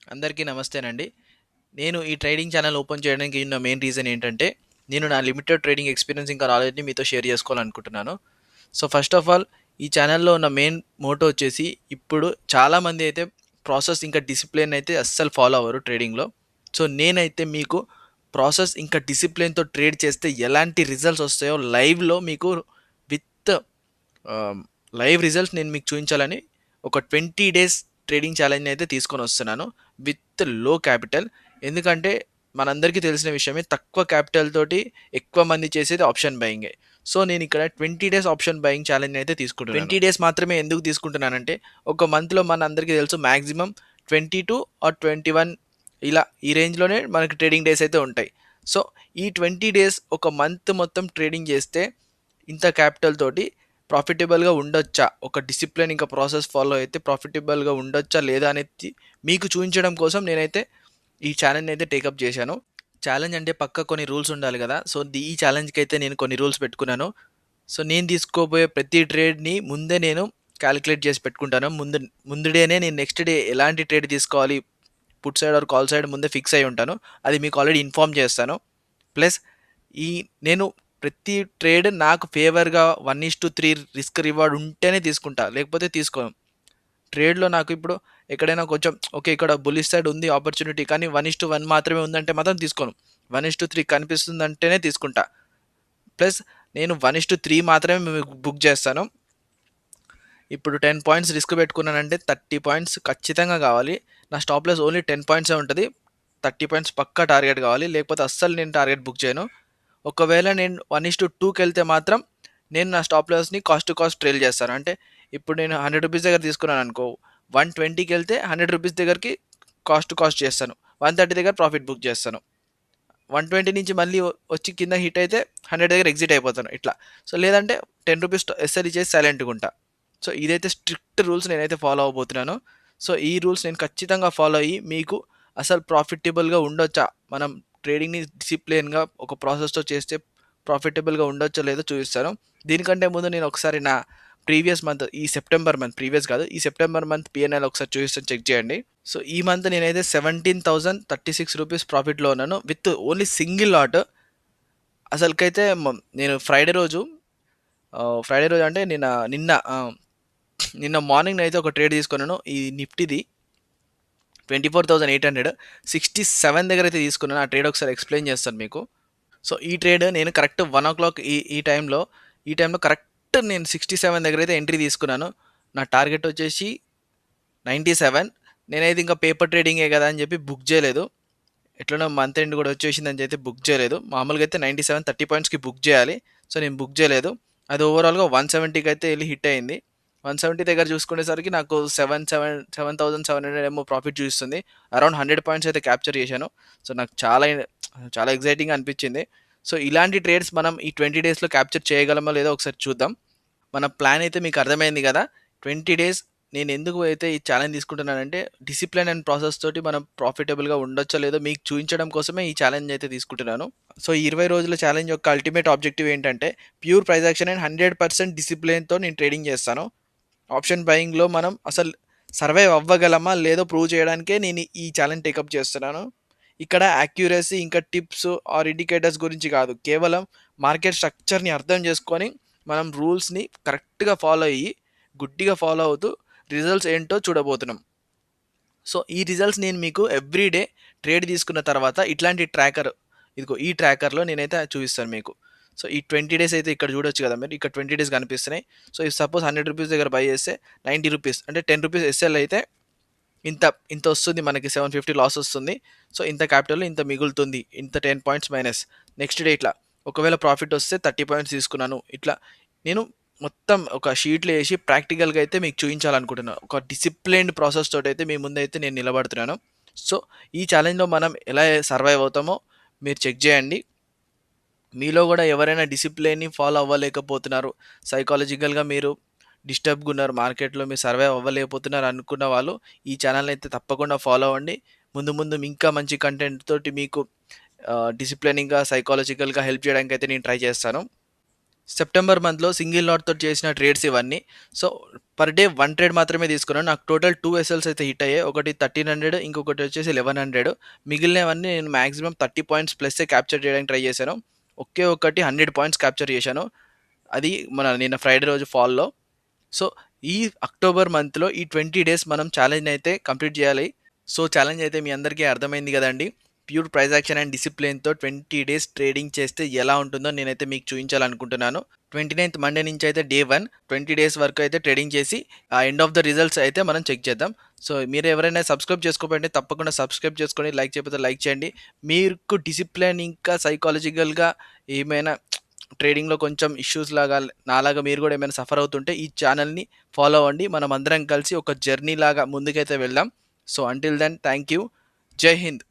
అందరికీ నమస్తేనండి. నేను ఈ ట్రేడింగ్ ఛానల్ ఓపెన్ చేయడానికి ఉన్న మెయిన్ రీజన్ ఏంటంటే, నేను నా లిమిటెడ్ ట్రేడింగ్ ఎక్స్‌పీరియన్స్ ఇంకా నాలెడ్జ్‌ని మీతో షేర్ చేసుకోవాలనుకుంటున్నాను. సో, ఫస్ట్ ఆఫ్ ఆల్ ఈ ఛానల్‌లో ఉన్న మెయిన్ మోటో వచ్చేసి, ఇప్పుడు చాలామంది అయితే ప్రాసెస్ ఇంకా డిసిప్లిన్ అయితే అస్సలు ఫాలో అవ్వరు ట్రేడింగ్‌లో. సో, నేనైతే మీకు ప్రాసెస్ ఇంకా డిసిప్లిన్‌తో ట్రేడ్ చేస్తే ఎలాంటి రిజల్ట్స్ వస్తాయో లైవ్‌లో మీకు విత్ ఆహ్, లైవ్ రిజల్ట్స్ నేను మీకు చూయించాలని ఒక 20 డేస్ ట్రేడింగ్ ఛాలెంజ్‌ని అయితే తీసుకొనొస్తున్నాను. విత్ లో క్యాపిటల్. ఎందుకంటే మనందరికీ తెలిసిన విషయమే తక్కువ క్యాపిటల్ తోటి ఎక్కువ మంది చేసేది ఆప్షన్ బయింగే. సో, నేనిక్కడ 20 డేస్ ఆప్షన్ బయింగ్ ఛాలెంజ్ అయితే తీసుకుంటున్నాను. 20 డేస్ మాత్రమే ఎందుకు తీసుకుంటున్నానంటే, ఒక మంత్‌లో మనందరికీ తెలుసు మాక్సిమం 22 ఆర్ 21 ఇలా ఈ రేంజ్‌లోనే మనకి ట్రేడింగ్ డేస్ అయితే ఉంటాయి. సో, ఈ 20 డేస్ ఒక మంత్ మొత్తం ట్రేడింగ్ చేస్తే ఇంత క్యాపిటల్ తోటి ప్రాఫిటబుల్‌గా ఉండొచ్చా? ఒక డిసిప్లిన్ ఇంకా ప్రాసెస్ ఫాలో అయితే ప్రాఫిటబుల్‌గా ఉండొచ్చా? లేదా? అనేది మీకు చూయించడం కోసం నేనైతే ఈ ఛాలెంజ్‌ని అయితే టేకప్ చేశాను. ఛాలెంజ్ అంటే పక్కా కొన్ని రూల్స్ ఉండాలి గదా! సో, ఈ ఛాలెంజ్‌కి అయితే నేను కొన్ని రూల్స్ పెట్టుకున్నాను. సో, నేను తీసుకోబోయే ప్రతి ట్రేడ్‌ని ముందే నేను కాలిక్యులేట్ చేసి పెట్టుకుంటాను. ముందు డేనే నేను నెక్స్ట్ డే ఎలాంటి ట్రేడ్ తీసుకోవాలి, put side or call side ముందే ఫిక్స్ అయ్యి ఉంటాను. అది మీకు ఆల్రెడీ ఇన్ఫార్మ్ చేస్తాను. ప్లస్ ఈ నేను ప్రతి ట్రేడ్ నాకు ఫేవర్‌గా 1:3 రిస్క్ రివార్డ్ ఉంటేనే తీసుకుంటా. లేకపోతే తీసుకోను. ట్రేడ్‌లో నాకు ఇప్పుడు ఎక్కడైనా కొంచెం ఓకే. ఇక్కడ బుల్లిష్ సైడ్ ఉంది ఆపర్చునిటీ. కానీ 1:1 మాత్రమే ఉందంటే మాత్రం తీసుకోను. 1:3 కనిపిస్తుందంటేనే తీసుకుంటా. ప్లస్ నేను 1:3 మాత్రమే బుక్ చేస్తాను. ఇప్పుడు 10 పాయింట్స్ రిస్క్ పెట్టుకున్నానంటే 30 పాయింట్స్ ఖచ్చితంగా కావాలి. నా స్టాప్ లాస్ ఓన్లీ 10 పాయింట్సే ఉంటది. 30 పాయింట్స్ పక్కా టార్గెట్ కావాలి. లేకపోతే అస్సలు నేను టార్గెట్ బుక్ చేయను. ఒకవేళ నేను 1:2కెళ్తే మాత్రం నేను నా స్టాప్ లాస్‌ని కాస్ట్ టు కాస్ట్ ట్రైల్ చేస్తాను. అంటే ఇప్పుడు నేను రూ. 100 దగ్గర తీసుకున్నాననుకో, 120కెళ్తే రూ. 100 దగ్గరికి కాస్ట్ టు కాస్ట్ చేస్తాను. 130 దగ్గర ప్రాఫిట్ బుక్ చేస్తాను. 120 నుంచి మళ్ళీ వచ్చి కింద హిట్ అయితే 100 దగ్గర ఎగ్జిట్ అయిపోతాను ఇట్లా. సో, లేదంటే రూ. 10 ఎస్ఎల్ ఇచ్చేసి సైలెంట్‌గా ఉంటా. సో, ఇదైతే స్ట్రిక్ట్ రూల్స్ నేనైతే ఫాలో అవ్వబోతున్నాను. సో, ఈ రూల్స్ నేను ఖచ్చితంగా ఫాలో అయ్యి మీకు అసలు ప్రాఫిటబుల్‌గా ఉండొచ్చా? మనం ట్రేడింగ్‌ని డిసిప్లిన్‌గా ఒక ప్రాసెస్‌తో చేస్తే ప్రాఫిటబుల్‌గా ఉండొచ్చో లేదో చూపిస్తాను. దీనికంటే ముందు నేను ఒకసారి నా ప్రీవియస్ మంత్ ఈ సెప్టెంబర్ మంత్ ప్రీవియస్ కాదు. ఈ సెప్టెంబర్ మంత్ పీఎన్ఎల్ ఒకసారి చూపిస్తాను చెక్ చేయండి. సో, ఈ మంత్ నేనైతే రూ. 17,036 ప్రాఫిట్‌లో ఉన్నాను. With only single lot. అసలుకైతే నేను ఫ్రైడే రోజు అంటే నిన్న మార్నింగ్ అయితే ఒక ట్రేడ్ తీసుకున్నాను. ఈ నిఫ్టీది 24,800 67 దగ్గర అయితే తీసుకున్నాను. ఆ ట్రేడ్ ఒకసారి ఎక్స్‌ప్లెయిన్ చేస్తాను మీకు. సో, ఈ ట్రేడ్ నేను కరెక్ట్ 1:00 ఈ టైంలో కరెక్ట్ నేను 67 దగ్గర అయితే ఎంట్రీ తీసుకున్నాను. నా టార్గెట్ వచ్చేసి 97. నేనైతే ఇంకా పేపర్ ట్రేడింగే కదా అని చెప్పి బుక్ చేయలేదు. ఎట్లనో మంత్ ఎండ్ కూడా వచ్చేసిందని అయితే బుక్ చేయలేదు. మామూలుగా అయితే 97 30 పాయింట్స్‌కి బుక్ చేయాలి. సో, నేను బుక్ చేయలేదు. అది ఓవరాల్‌గా 170కి అయితే ఎళ్లి హిట్ అయింది. 170 దగ్గర చూసుకునేసరికి నాకు 7,700 ఏమో ప్రాఫిట్ చూపిస్తుంది. అరౌండ్ 100 పాయింట్స్ అయితే క్యాప్చర్ చేశాను. సో, నాకు చాలా ఎక్సైటింగ్‌గా అనిపించింది. సో, ఇలాంటి ట్రేడ్స్ మనం ఈ 20 డేస్‌లో క్యాప్చర్ చేయగలమో లేదో ఒకసారి చూద్దాం. మన ప్లాన్ అయితే మీకు అర్థమైంది కదా! 20 డేస్ నేనెందుకు అయితే ఈ ఛాలెంజ్ తీసుకుంటున్నానంటే, డిసిప్లిన్ అండ్ ప్రాసెస్ తోటి మనం ప్రాఫిటబుల్‌గా ఉండొచ్చో లేదో మీకు చూయించడం కోసమే ఈ ఛాలెంజ్ అయితే తీసుకుంటున్నాను. సో, ఈ 20 రోజుల ఛాలెంజ్ యొక్క అల్టిమేట్ ఆబ్జెక్టివ్ ఏంటంటే, ప్యూర్ ప్రైస్ యాక్షన్ అండ్ 100% డిసిప్లిన్‌తో నేను ట్రేడింగ్ చేస్తాను. ఆప్షన్ బయింగ్‌లో మనం అసలు సర్వైవ్ అవ్వగలమా? లేదో ప్రూవ్ చేయడానికే నేను ఈ ఛాలెంజ్ టేకప్ చేస్తున్నాను. ఇక్కడ యాక్యురసీ ఇంకా టిప్స్ ఆర్ ఇండికేటర్స్ గురించి కాదు. కేవలం మార్కెట్ స్ట్రక్చర్‌ని అర్థం చేసుకొని, మనం రూల్స్‌ని కరెక్ట్‌గా ఫాలో అయ్యి, గుడ్డిగా ఫాలో అవుతూ రిజల్ట్స్ ఏంటో చూడబోతున్నాం. సో, ఈ రిజల్ట్స్ నేను మీకు ఎవ్రీ డే ట్రేడ్ తీసుకున్న తర్వాత ఇట్లాంటి ట్రాకర్ ఇదిగో ఈ ట్రాకర్‌లో నేనైతే చూపిస్తాను మీకు. సో, ఈ 20 డేస్ అయితే ఇక్కడ చూడొచ్చు కదా మీరు. ఇక్కడ 20 డేస్ కనిపిస్తున్నాయి. సో, ఇఫ్ సపోజ్ రూ. 100 దగ్గర బై చేస్తే రూ. 90 అంటే రూ. 10 ఎస్ఎల్ అయితే ఇంత ఇంతొస్తుంది మనకి 750 లాస్ వస్తుంది. సో, ఇంత క్యాపిటల్‌లో ఇంత మిగులుతుంది. ఇంత 10 పాయింట్స్ మైనస్. నెక్స్ట్ డే ఇట్లా. ఒకవేళ ప్రాఫిట్ వస్తే 30 పాయింట్స్ తీసుకున్నాను. ఇట్లా నేను మొత్తం ఒక షీట్‌లో ఏసి ప్రాక్టికల్‌గా అయితే మీకు చూయించాలనుకుంటున్నాను. ఒక డిసిప్లిన్డ్ ప్రాసెస్ తోటైతే మీ ముందైతే నేను నిలబడుతున్నాను. సో, ఈ ఛాలెంజ్‌లో మనం ఎలా సర్వైవ్ అవుతామో మీరు చెక్ చేయండి. మీలో గూడా ఎవరైనా డిసిప్లిన్‌ని ఫాలో అవ్వలేకపోతున్నారు. సైకాలజికల్‌గా మీరు డిస్టర్బ్‌గా ఉన్నారు. మార్కెట్‌లో మీరు సర్వైవ్ అవ్వలేకపోతున్నారు అనుకున్న వాళ్ళు ఈ ఛానెల్‌ని అయితే తప్పకుండా ఫాలో అవ్వండి. ముందు ముందు ఇంకా మంచి కంటెంట్ తోటి మీకు డిసిప్లినింగ్‌గా, సైకాలజికల్‌గా హెల్ప్ చేయడానికి అయితే నేను ట్రై చేస్తాను. సెప్టెంబర్ మంత్‌లో సింగిల్ లాట్ తోటి చేసిన ట్రేడ్స్ ఇవన్నీ. సో, పర్ డే 1 ట్రేడ్ మాత్రమే తీసుకున్నాను. నాకు టోటల్ 2 ఎస్ఎల్స్ అయితే హిట్ అయ్యాయి. ఒకటి 1300 ఇంకొకటి వచ్చేసి 1100. మిగిలినవన్నీ నేను మాక్సిమం 30 పాయింట్స్ ప్లస్సే క్యాప్చర్ చేయడానికి ట్రై చేశాను. ఒకే ఒక్కటి 100 పాయింట్స్ క్యాప్చర్ చేశాను. అది నిన్న ఫ్రైడే రోజు ఫాల్‌లో. సో, ఈ అక్టోబర్ మంత్‌లో ఈ 20 డేస్ మనం ఛాలెంజ్‌ని అయితే కంప్లీట్ చేయాలి. సో, ఛాలెంజ్ అయితే మీ అందరికీ అర్థమైంది కదండీ! ప్యూర్ ప్రైజ్ యాక్షన్ అండ్ డిసిప్లిన్‌తో 20 డేస్ ట్రేడింగ్ చేస్తే ఎలా ఉంటుందో నేనైతే మీకు చూయించాలనుకుంటున్నాను. 29థ్ మండే నుంచి అయితే డే 1 20 డేస్ వరకు అయితే ట్రేడింగ్ చేసి ఆ ఎండ్ ఆఫ్ ద రిజల్ట్స్ అయితే మనం చెక్ చేద్దాం. సో, మీరు ఎవరైనా సబ్స్క్రైబ్ చేసుకోకపోతే తప్పకుండా సబ్స్క్రైబ్ చేసుకోండి. లైక్ చేయకపోతే లైక్ చేయండి. మీకు డిసిప్లిన్ ఇంకా సైకాలజికల్‌గా ఏమైనా ట్రేడింగ్‌లో కొంచెం ఇష్యూస్ లాగా నాలాగా మీరు కూడా ఏమైనా సఫర్ అవుతుంటే ఈ ఛానల్‌ని ఫాలో అవ్వండి. మనం అందరం కలిసి ఒక జర్నీ లాగా ముందుకైతే వెళ్దాం. So, until then thank you. Jai Hind.